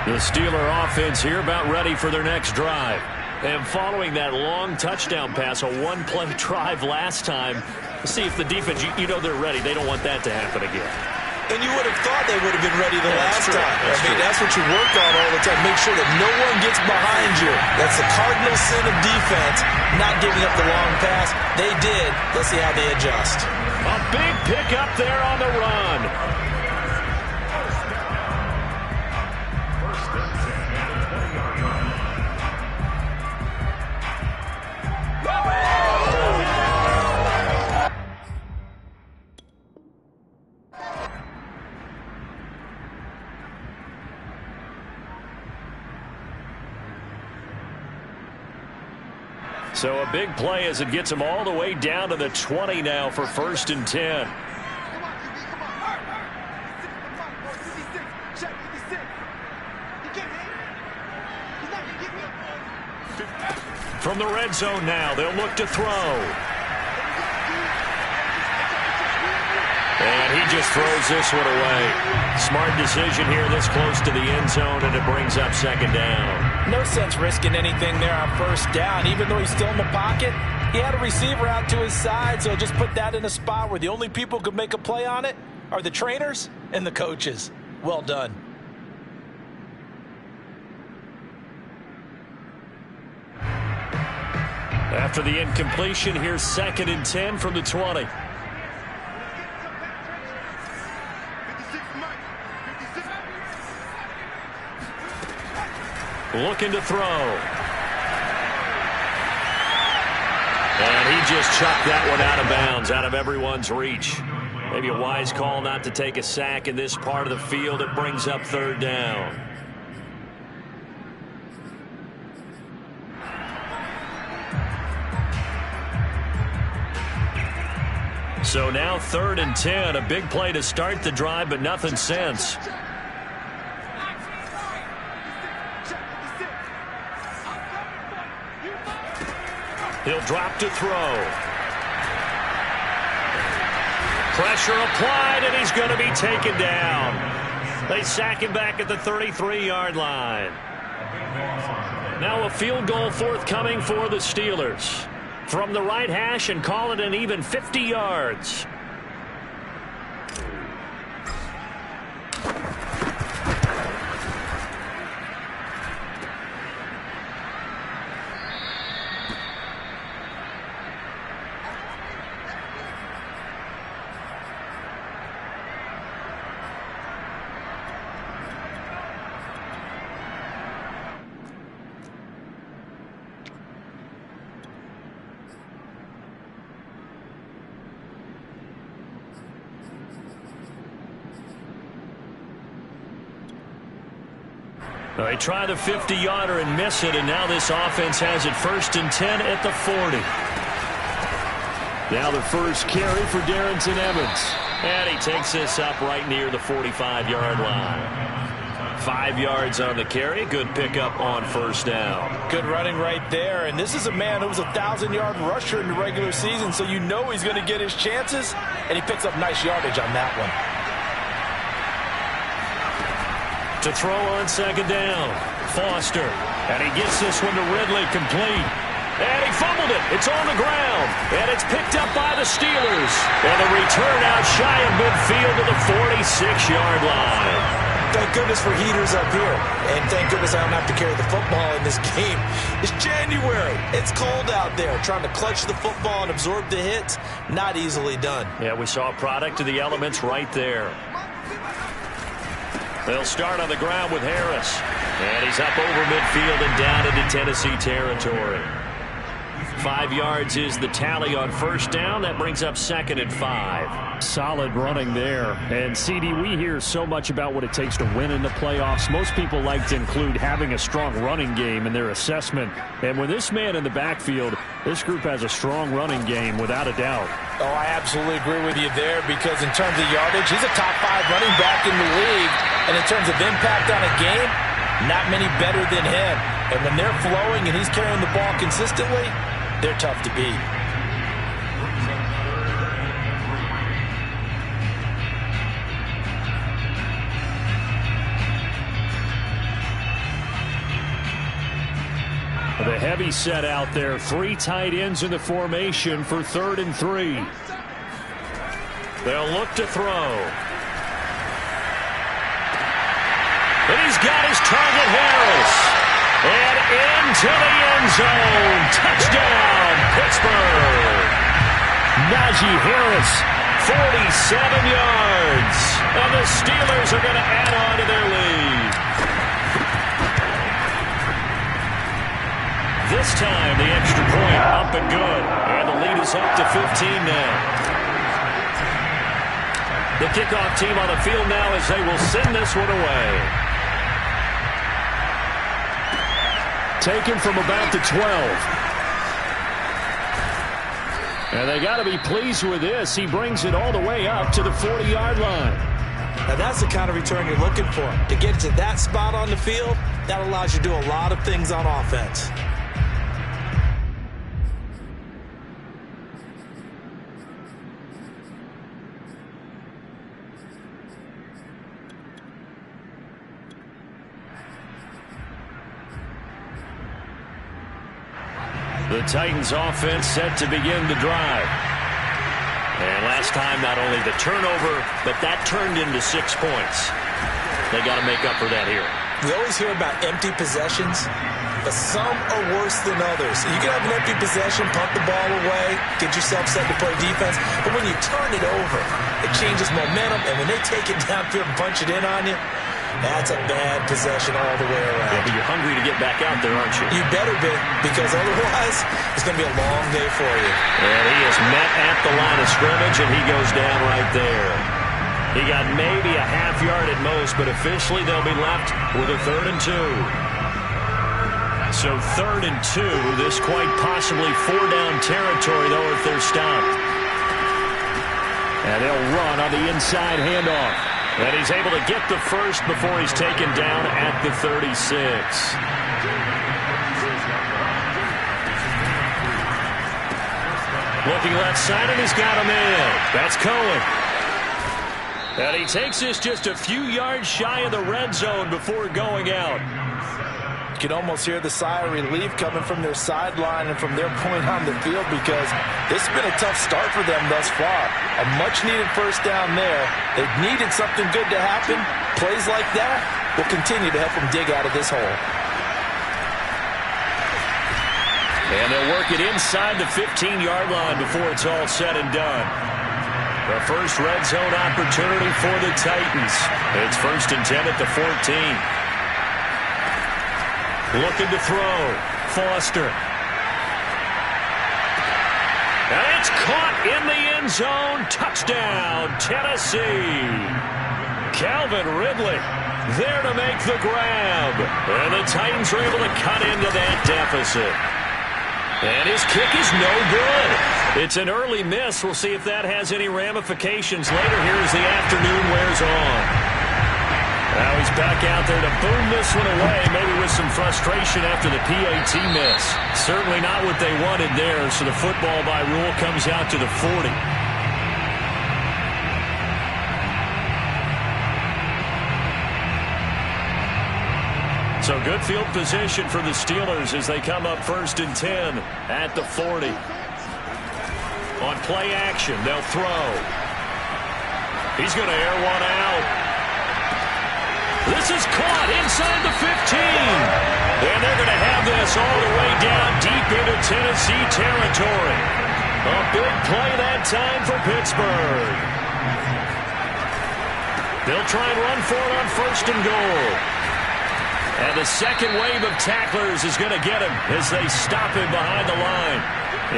The Steeler offense here about ready for their next drive. And following that long touchdown pass, a one-play drive last time, see if the defense, you know they're ready. They don't want that to happen again. And you would have thought they would have been ready the last time. That's what you work on all the time. Make sure that no one gets behind you. That's the cardinal sin of defense, not giving up the long pass. They did. Let's see how they adjust. A big pickup there on the run. So a big play as it gets them all the way down to the 20 now for 1st and 10. From the red zone now, they'll look to throw. And he just throws this one away. Smart decision here this close to the end zone, and it brings up 2nd down. No sense risking anything there on 1st down. Even though he's still in the pocket, he had a receiver out to his side, so just put that in a spot where the only people who could make a play on it are the trainers and the coaches. Well done. After the incompletion, here's 2nd and 10 from the 20. Looking to throw. And he just chucked that one out of bounds, out of everyone's reach. Maybe a wise call not to take a sack in this part of the field. It brings up 3rd down. So now 3rd and 10. A big play to start the drive, but nothing since. He'll drop to throw. Pressure applied, and he's going to be taken down. They sack him back at the 33-yard line. Now a field goal forthcoming for the Steelers. From the right hash and call it an even 50 yards. They try the 50-yarder and miss it, and now this offense has it 1st and 10 at the 40. Now the first carry for Darrington Evans. And he takes this up right near the 45-yard line. 5 yards on the carry. Good pickup on 1st down. Good running right there. And this is a man who was a 1,000-yard rusher in the regular season, so you know he's going to get his chances, and he picks up nice yardage on that one. To throw on 2nd down. Foster. And he gets this one to Ridley complete. And he fumbled it. It's on the ground. And it's picked up by the Steelers. And the return out shy of midfield to the 46-yard line. Thank goodness for heaters up here. And thank goodness I don't have to carry the football in this game. It's January. It's cold out there. Trying to clutch the football and absorb the hits, not easily done. Yeah, we saw a product of the elements right there. They'll start on the ground with Harris. And he's up over midfield and down into Tennessee territory. 5 yards is the tally on 1st down. That brings up 2nd and 5. Solid running there. And, CD, we hear so much about what it takes to win in the playoffs. Most people like to include having a strong running game in their assessment. And with this man in the backfield, this group has a strong running game without a doubt. Oh, I absolutely agree with you there, because in terms of yardage, he's a top 5 running back in the league. And in terms of impact on a game, not many better than him. And when they're flowing and he's carrying the ball consistently, they're tough to beat. The heavy set out there. 3 tight ends in the formation for 3rd and 3. They'll look to throw. And he's got his target, Harris. And into the end zone. Touchdown, Pittsburgh. Najee Harris, 47 yards. And the Steelers are going to add on to their lead. This time, the extra point up and good. And the lead is up to 15 now. The kickoff team on the field now as they will send this one away. Taken from about the 12. And they got to be pleased with this. He brings it all the way up to the 40-yard line. Now that's the kind of return you're looking for. To get to that spot on the field, that allows you to do a lot of things on offense. The Titans offense set to begin the drive. And last time, not only the turnover, but that turned into 6 points. They got to make up for that here. We always hear about empty possessions, but some are worse than others. You can have an empty possession, punt the ball away, get yourself set to play defense, but when you turn it over, it changes momentum, and when they take it downfield and punch it in on you, that's a bad possession all the way around. Yeah, but you're hungry to get back out there, aren't you? You better be, because otherwise it's going to be a long day for you. And he is met at the line of scrimmage, and he goes down right there. He got maybe a half yard at most, but officially they'll be left with a 3rd and 2. So 3rd and 2, this quite possibly 4-down territory, though, if they're stopped. And they'll run on the inside handoff. And he's able to get the first before he's taken down at the 36. Looking left side, and he's got him in. That's Cohen. And he takes this just a few yards shy of the red zone before going out. You can almost hear the sigh of relief coming from their sideline and from their point on the field, because this has been a tough start for them thus far. A much-needed first down there. They've needed something good to happen. Plays like that will continue to help them dig out of this hole. And they'll work it inside the 15-yard line before it's all said and done. The first red zone opportunity for the Titans. It's 1st and 10 at the 14. Looking to throw. Foster. And it's caught in the end zone. Touchdown, Tennessee. Calvin Ridley there to make the grab. And the Titans are able to cut into that deficit. And his kick is no good. It's an early miss. We'll see if that has any ramifications later here as the afternoon wears on. Now he's back out there to boom this one away, maybe with some frustration after the PAT miss. Certainly not what they wanted there, so the football by rule comes out to the 40. So good field position for the Steelers as they come up 1st and 10 at the 40. On play action, they'll throw. He's going to air one out. This is caught inside the 15. And they're going to have this all the way down deep into Tennessee territory. A big play that time for Pittsburgh. They'll try and run for it on 1st and goal. And the second wave of tacklers is going to get him as they stop him behind the line.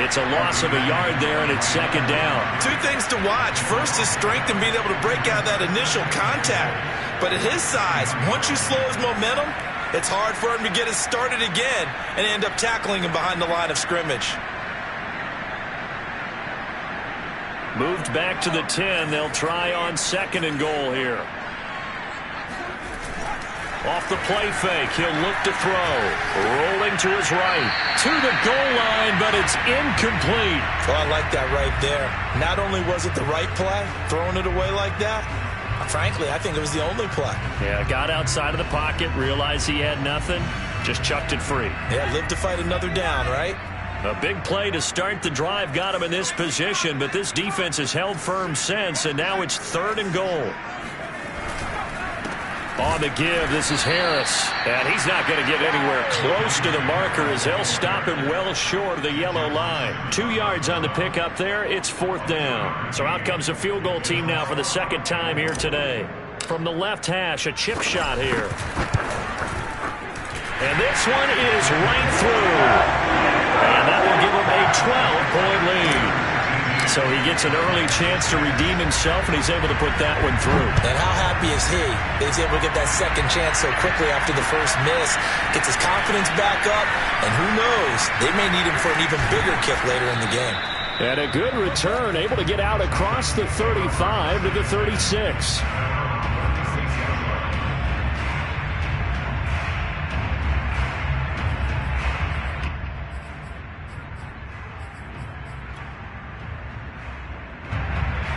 It's a loss of a yard there, and it's 2nd down. 2 things to watch. First is strength and being able to break out that initial contact. But at his size, once you slow his momentum, it's hard for him to get it started again and end up tackling him behind the line of scrimmage. Moved back to the 10. They'll try on 2nd and goal here. Off the play fake, he'll look to throw. Rolling to his right. To the goal line, but it's incomplete. Oh, I like that right there. Not only was it the right play, throwing it away like that, I Frankly, I think it was the only play. Yeah, got outside of the pocket, realized he had nothing, just chucked it free. Yeah, live to fight another down, right? A big play to start the drive got him in this position, but this defense has held firm since, and now it's 3rd and goal. On the give, this is Harris. And he's not going to get anywhere close to the marker as they'll stop him well short of the yellow line. 2 yards on the pickup there. It's 4th down. So out comes the field goal team now for the 2nd time here today. From the left hash, a chip shot here. And this one is right through. And that will give him a 12-point lead. So he gets an early chance to redeem himself, and he's able to put that one through. And how happy is he that he's able to get that second chance so quickly after the first miss? Gets his confidence back up, and who knows, they may need him for an even bigger kick later in the game. And a good return, able to get out across the 35 to the 36.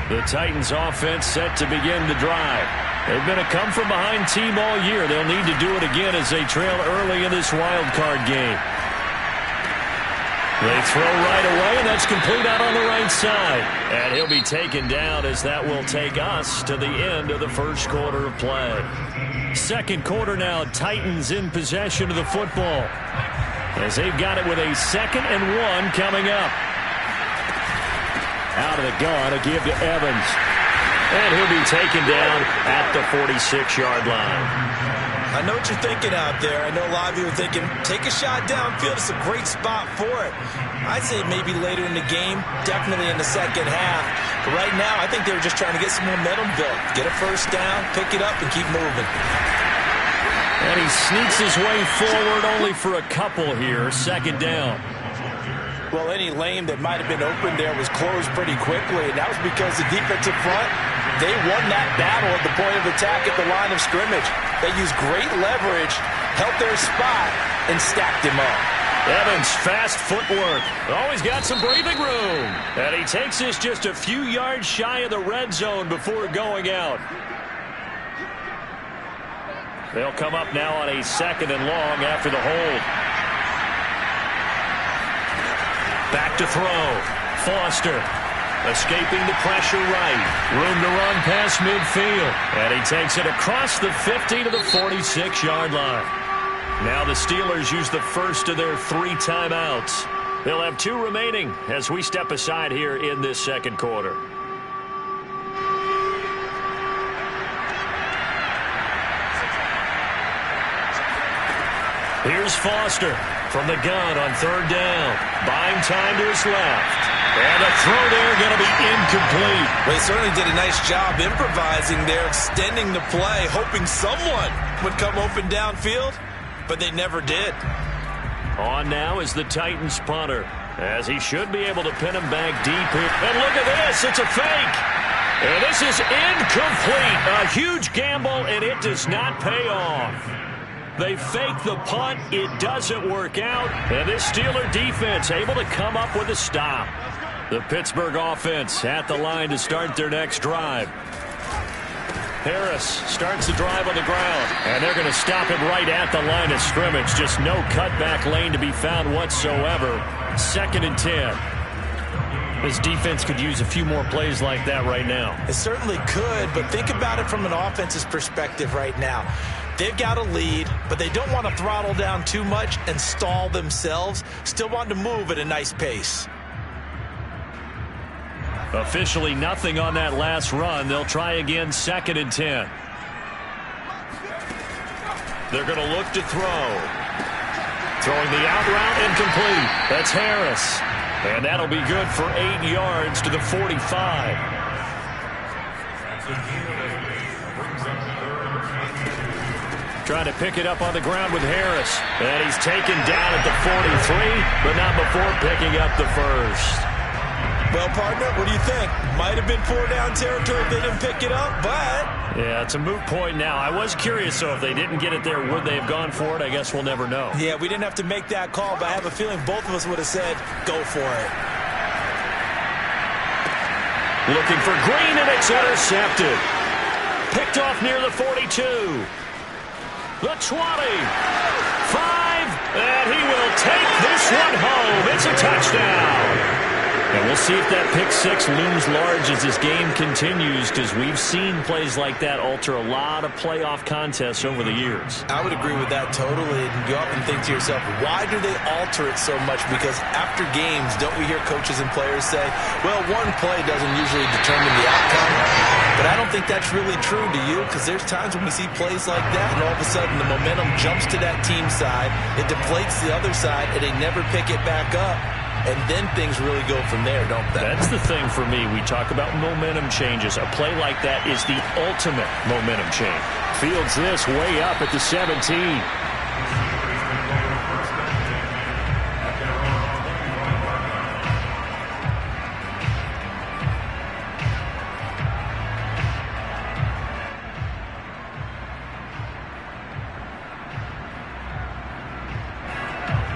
The Titans offense set to begin the drive. They've been a come-from-behind team all year. They'll need to do it again as they trail early in this wild card game. They throw right away, and that's complete out on the right side. And he'll be taken down as that will take us to the end of the first quarter of play. 2nd quarter now, Titans in possession of the football as they've got it with a 2nd and 1 coming up. Out of the gun, a give to Evans. And he'll be taken down at the 46-yard line. I know what you're thinking out there. I know a lot of you are thinking, take a shot downfield. It's a great spot for it. I'd say maybe later in the game, definitely in the second half. But right now, I think they were just trying to get some momentum built. Get a first down, pick it up, and keep moving. And he sneaks his way forward only for a couple here. 2nd down. Well, any lane that might have been open there was closed pretty quickly, and that was because the defensive front, they won that battle at the point of attack at the line of scrimmage. They used great leverage, held their spot, and stacked him up. Evans, fast footwork. Always got some breathing room. And he takes this just a few yards shy of the red zone before going out. They'll come up now on a 2nd and long after the hold. Back to throw. Foster escaping the pressure right. Room to run past midfield. And he takes it across the 50 to the 46-yard line. Now the Steelers use the first of their 3 timeouts. They'll have 2 remaining as we step aside here in this 2nd quarter. Here's Foster from the gun on 3rd down. Buying time to his left. And the throw there going to be incomplete. Well, he certainly did a nice job improvising there, extending the play, hoping someone would come open downfield, but they never did. On now is the Titans punter, as he should be able to pin him back deep here. And look at this, it's a fake. And this is incomplete. A huge gamble, and it does not pay off. They fake the punt. It doesn't work out. And this Steeler defense able to come up with a stop. The Pittsburgh offense at the line to start their next drive. Harris starts the drive on the ground. And they're going to stop it right at the line of scrimmage. Just no cutback lane to be found whatsoever. 2nd and 10. This defense could use a few more plays like that right now. It certainly could, but think about it from an offense's perspective right now. They've got a lead, but they don't want to throttle down too much and stall themselves. Still want to move at a nice pace. Officially nothing on that last run. They'll try again 2nd and 10. They're going to look to throw. Throwing the out route incomplete. That's Harris. And that'll be good for 8 yards to the 45. Trying to pick it up on the ground with Harris. And he's taken down at the 43, but not before picking up the first. Well, partner, what do you think? Might have been 4-down territory if they didn't pick it up, but... Yeah, it's a moot point now. I was curious, so if they didn't get it there, would they have gone for it? I guess we'll never know. Yeah, we didn't have to make that call, but I have a feeling both of us would have said, go for it. Looking for Green, and it's intercepted. Picked off near the 42. The 20. 5. And he will take this one home. It's a touchdown. And we'll see if that pick six looms large as this game continues, because we've seen plays like that alter a lot of playoff contests over the years. I would agree with that totally. And you often think to yourself, why do they alter it so much? Because after games, don't we hear coaches and players say, well, one play doesn't usually determine the outcome. But I don't think that's really true, do you? Because there's times when we see plays like that, and all of a sudden the momentum jumps to that team side, it deflates the other side, and they never pick it back up. And then things really go from there, don't they? That's the thing for me. We talk about momentum changes. A play like that is the ultimate momentum change. Fields this way up at the 17.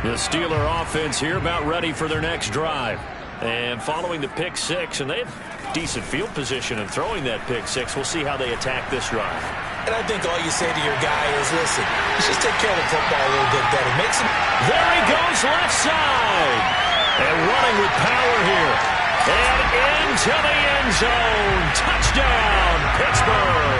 The Steeler offense here about ready for their next drive. And following the pick six, and they have decent field position in throwing that pick six. We'll see how they attack this drive. And I think all you say to your guy is, listen, let's just take care of the football a little bit better. Make some... There he goes, left side. And running with power here. And into the end zone. Touchdown, Pittsburgh.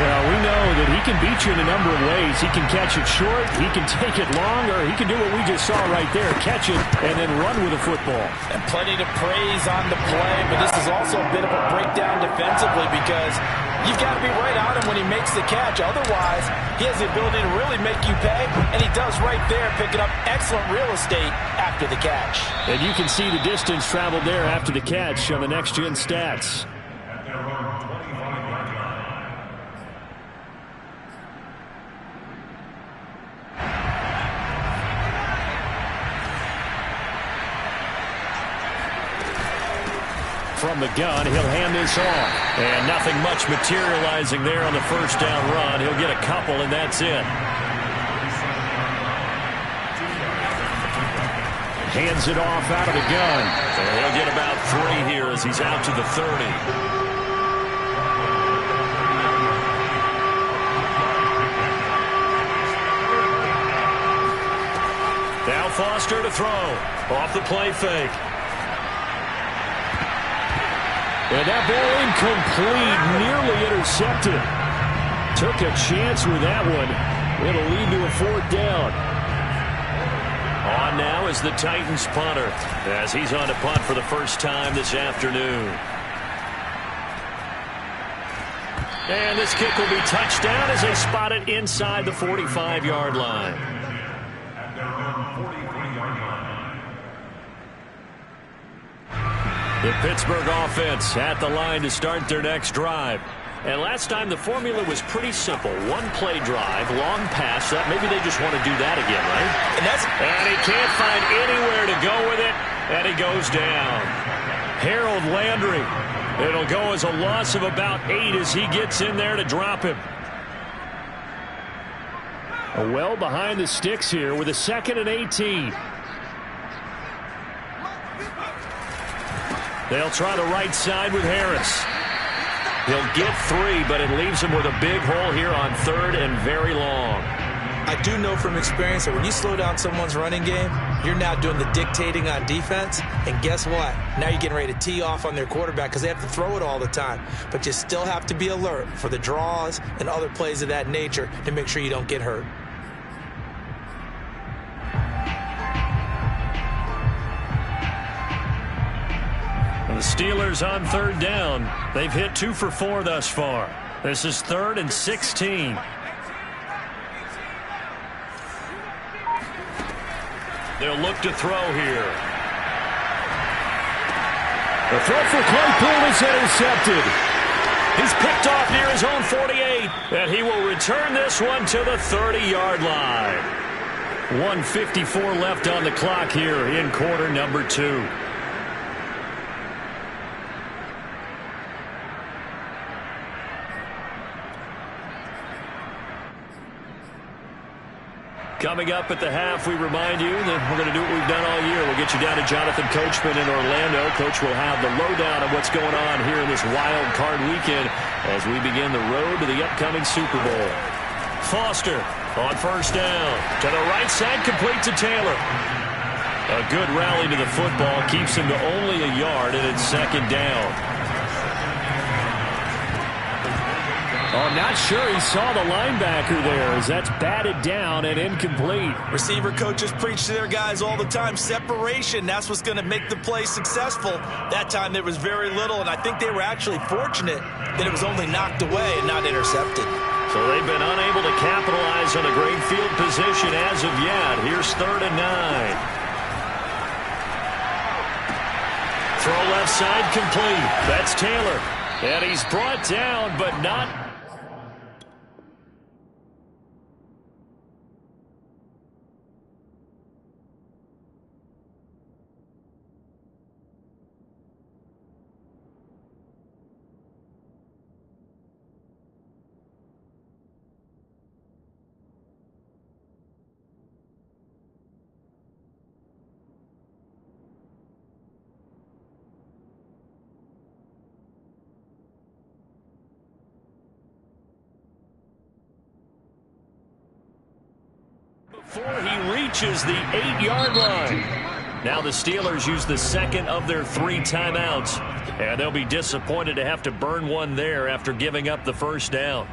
Well, we know that he can beat you in a number of ways. He can catch it short, he can take it long, or he can do what we just saw right there, catch it and then run with the football. And plenty to praise on the play, but this is also a bit of a breakdown defensively, because you've got to be right on him when he makes the catch. Otherwise, he has the ability to really make you pay, and he does right there, picking up excellent real estate after the catch. And you can see the distance traveled there after the catch on the next-gen stats. From the gun, he'll hand this off. And nothing much materializing there on the first down run. He'll get a couple, and that's it. Hands it off out of the gun. And he'll get about 3 here as he's out to the 30. Now Foster to throw. Off the play fake. And that ball incomplete, nearly intercepted. Took a chance with that one. It'll lead to a 4th down. On now is the Titans punter, as he's on to punt for the first time this afternoon. And this kick will be touchdown as they spot it inside the 45-yard line. The Pittsburgh offense at the line to start their next drive. And last time the formula was pretty simple. One play drive, long pass. That maybe they just want to do that again, right? And he can't find anywhere to go with it. And he goes down. Harold Landry. It'll go as a loss of about 8 as he gets in there to drop him. Well behind the sticks here with a 2nd and 18. They'll try the right side with Harris. He'll get 3, but it leaves him with a big hole here on 3rd and very long. I do know from experience that when you slow down someone's running game, you're now doing the dictating on defense. And guess what? Now you're getting ready to tee off on their quarterback because they have to throw it all the time. But you still have to be alert for the draws and other plays of that nature to make sure you don't get hurt. The Steelers on 3rd down. They've hit 2 for 4 thus far. This is 3rd and 16. They'll look to throw here. The throw for Claypool is intercepted. He's picked off near his own 48, and he will return this one to the 30-yard line. 1:54 left on the clock here in quarter number 2. Coming up at the half, we remind you that we're going to do what we've done all year. We'll get you down to Jonathan Coachman in Orlando. Coach will have the lowdown of what's going on here in this wild card weekend as we begin the road to the upcoming Super Bowl. Foster on first down. To the right side, complete to Taylor. A good rally to the football keeps him to only a yard, and it's second down. Oh, not sure he saw the linebacker there as that's batted down and incomplete. Receiver coaches preach to their guys all the time. Separation, that's what's going to make the play successful. That time there was very little, and I think they were actually fortunate that it was only knocked away and not intercepted. So they've been unable to capitalize on a great field position as of yet. Here's 3rd and 9. Throw left side complete. That's Taylor. And he's brought down, but not. Before he reaches the 8-yard line. Now the Steelers use the second of their 3 timeouts. And they'll be disappointed to have to burn one there after giving up the first down.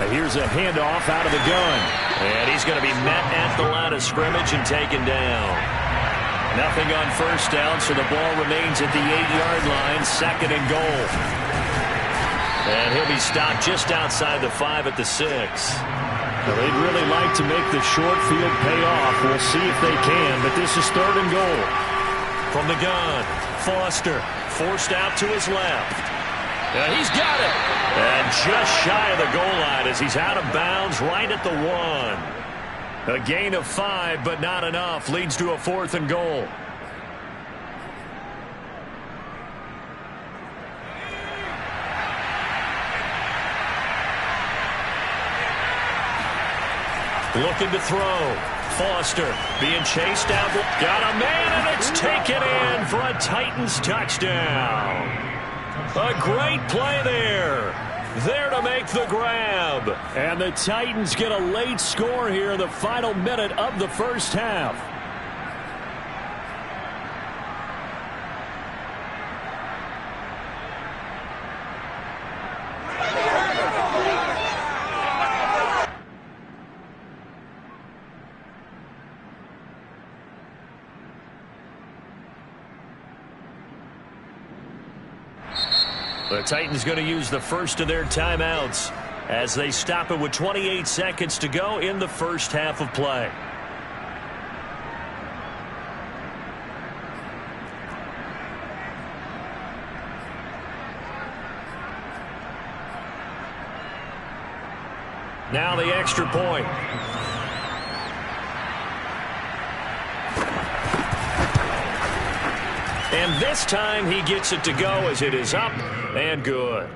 Here's a handoff out of the gun. And he's going to be met at the line of scrimmage and taken down. Nothing on first down, so the ball remains at the 8-yard line, 2nd and goal. And he'll be stopped just outside the 5 at the 6. Well, they'd really like to make the short field pay off. We'll see if they can, but this is 3rd and goal. From the gun, Foster forced out to his left. And he's got it. And just shy of the goal line as he's out of bounds right at the 1. A gain of 5, but not enough. Leads to a 4th and goal. Looking to throw. Foster being chased out. Got a man, and it's taken in for a Titans touchdown. A great play there. There to make the grab. And the Titans get a late score here in the final minute of the first half. The Titans going to use the first of their timeouts as they stop it with 28 seconds to go in the first half of play. Now the extra point. And this time he gets it to go as it is up and good.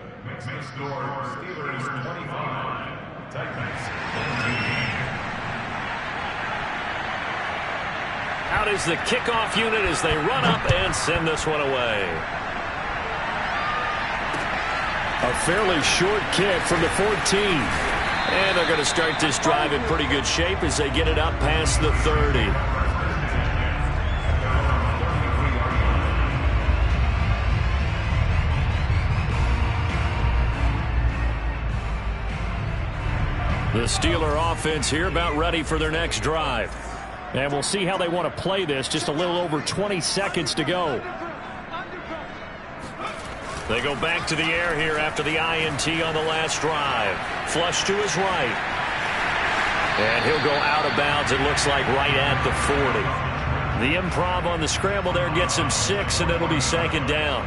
Out is the kickoff unit as they run up and send this one away. A fairly short kick from the 14. And they're going to start this drive in pretty good shape as they get it up past the 30. The Steeler offense here about ready for their next drive. And we'll see how they want to play this. Just a little over 20 seconds to go. They go back to the air here after the INT on the last drive. Flush to his right. And he'll go out of bounds, it looks like, right at the 40. The improv on the scramble there gets him 6, and it'll be second down.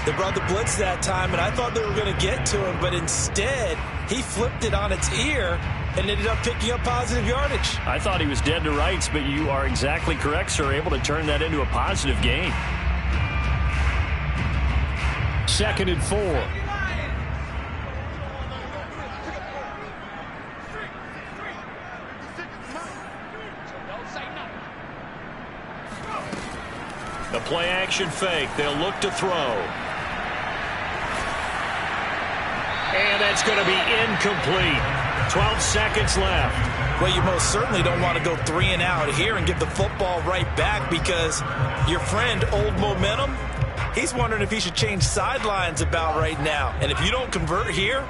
They brought the blitz that time, and I thought they were going to get to him, but instead he flipped it on its ear and ended up picking up positive yardage. I thought he was dead to rights, but you are exactly correct, sir. Able to turn that into a positive gain. 2nd and 4. The play action fake. They'll look to throw. And that's going to be incomplete. 12 seconds left. Well, you most certainly don't want to go 3 and out here and give the football right back, because your friend, Old Momentum, he's wondering if he should change sidelines about right now. And if you don't convert here,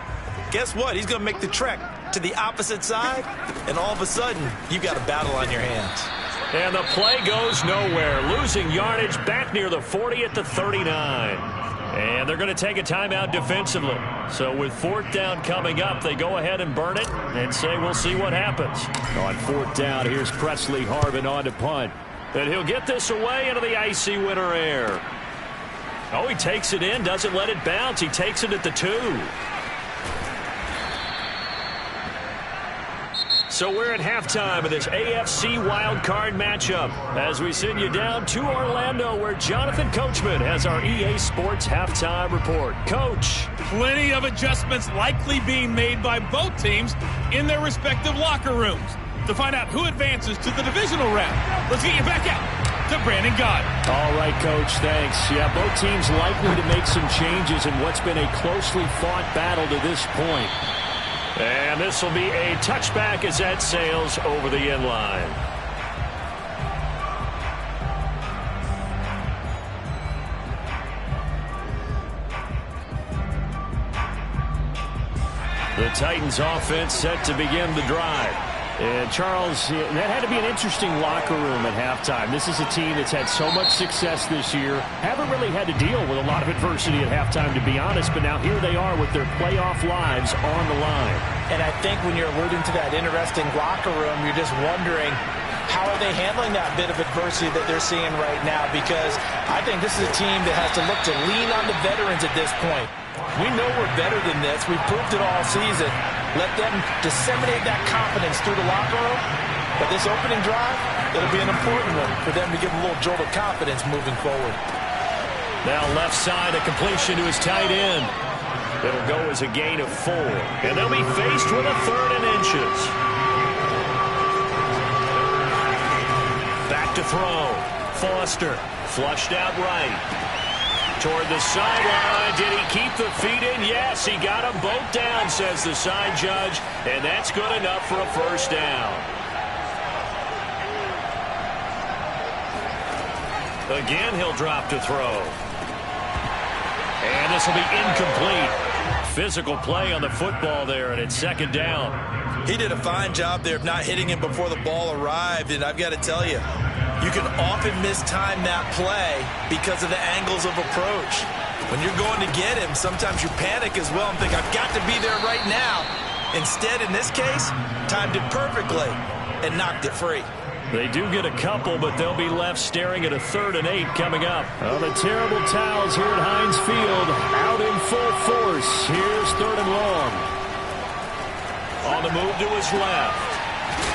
guess what? He's going to make the trek to the opposite side, and all of a sudden, you've got a battle on your hands. And the play goes nowhere. Losing yardage back near the 40 at the 39. And they're going to take a timeout defensively. So with 4th down coming up, they go ahead and burn it and say we'll see what happens. On 4th down, here's Presley Harvin on to punt. And he'll get this away into the icy winter air. Oh, he takes it in, doesn't let it bounce. He takes it at the 2. So we're at halftime of this AFC wildcard matchup as we send you down to Orlando, where Jonathan Coachman has our EA Sports halftime report. Coach. Plenty of adjustments likely being made by both teams in their respective locker rooms. To find out who advances to the divisional round, let's get you back out to Brandon Gott. All right, Coach, thanks. Yeah, both teams likely to make some changes in what's been a closely fought battle to this point. And this will be a touchback as that sails over the end line. The Titans offense set to begin the drive. And Charles, that had to be an interesting locker room at halftime. This is a team that's had so much success this year. Haven't really had to deal with a lot of adversity at halftime, to be honest. But now here they are with their playoff lives on the line. And I think when you're alluding to that interesting locker room, you're just wondering, how are they handling that bit of adversity that they're seeing right now? Because I think this is a team that has to look to lean on the veterans at this point. We know we're better than this. We've proved it all season. Let them disseminate that confidence through the locker room. But this opening drive, it'll be an important one for them to give a little jolt of confidence moving forward. Now left side, a completion to his tight end. It'll go as a gain of 4. And they'll be faced with a 3rd and inches. Back to throw. Foster flushed out right. Toward the sideline. Did he keep the feet in? Yes, he got them both down, says the side judge. And that's good enough for a 1st down. Again, he'll drop to throw. And this will be incomplete. Physical play on the football there, and it's 2nd down. He did a fine job there of not hitting him before the ball arrived, and I've got to tell you, you can often mistime that play because of the angles of approach. When you're going to get him, sometimes you panic as well and think, I've got to be there right now. Instead, in this case, timed it perfectly and knocked it free. They do get a couple, but they'll be left staring at a 3rd and 8 coming up. Oh, the terrible towels here at Heinz Field, out in full force. Here's 3rd and long. On the move to his left.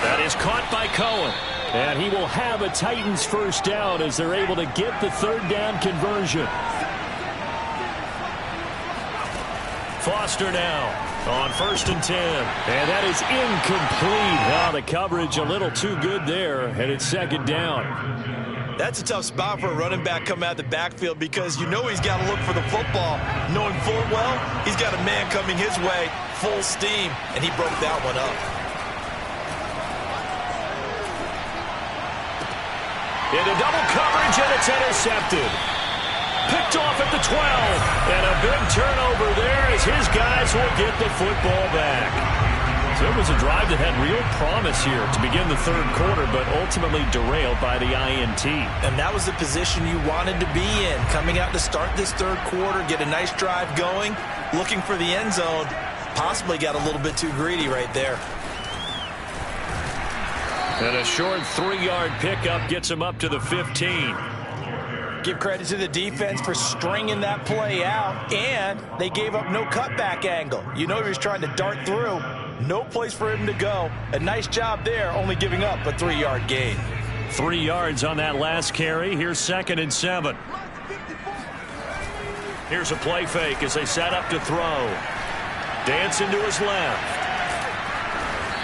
That is caught by Cohen. And he will have a Titans 1st down as they're able to get the 3rd down conversion. Foster now on 1st and 10. And that is incomplete. Oh, the coverage a little too good there, and it's 2nd down. That's a tough spot for a running back coming out of the backfield, because you know he's got to look for the football, knowing full well he's got a man coming his way full steam, and he broke that one up. Into double coverage, and it's intercepted. Picked off at the 12. And a big turnover there as his guys will get the football back. So it was a drive that had real promise here to begin the third quarter, but ultimately derailed by the INT. And that was the position you wanted to be in, coming out to start this third quarter, get a nice drive going, looking for the end zone. Possibly got a little bit too greedy right there. And a short 3-yard pickup gets him up to the 15. Give credit to the defense for stringing that play out, and they gave up no cutback angle. You know he was trying to dart through. No place for him to go. A nice job there, only giving up a 3-yard gain. 3 yards on that last carry. Here's 2nd and 7. Here's a play fake as they set up to throw. Dancing to his left.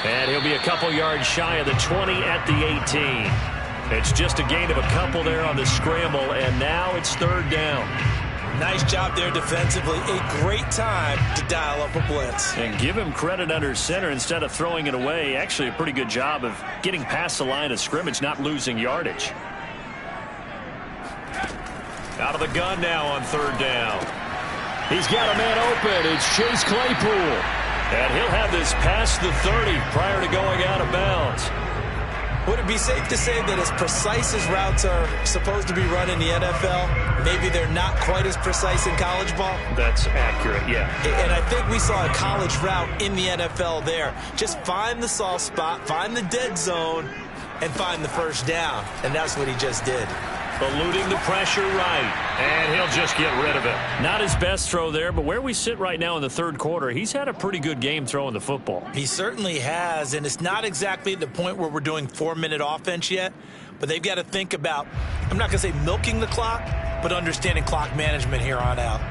And he'll be a couple yards shy of the 20 at the 18. It's just a gain of a couple there on the scramble, and now it's 3rd down. Nice job there defensively. A great time to dial up a blitz. And give him credit under center instead of throwing it away. Actually a pretty good job of getting past the line of scrimmage, not losing yardage. Out of the gun now on 3rd down. He's got a man open. It's Chase Claypool. And he'll have this past the 30 prior to going out of bounds. Would it be safe to say that as precise as routes are supposed to be run in the NFL, maybe they're not quite as precise in college ball? That's accurate, yeah. And I think we saw a college route in the NFL there. Just find the soft spot, find the dead zone, and find the first down. And that's what he just did. Eluding the pressure right, and he'll just get rid of it. Not his best throw there, but where we sit right now in the third quarter, he's had a pretty good game throwing the football. He certainly has, and it's not exactly at the point where we're doing 4-minute offense yet, but they've got to think about, I'm not going to say milking the clock, but understanding clock management here on out.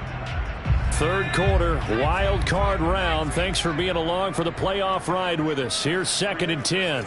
Third quarter, wild card round. Thanks for being along for the playoff ride with us. Here's 2nd and 10.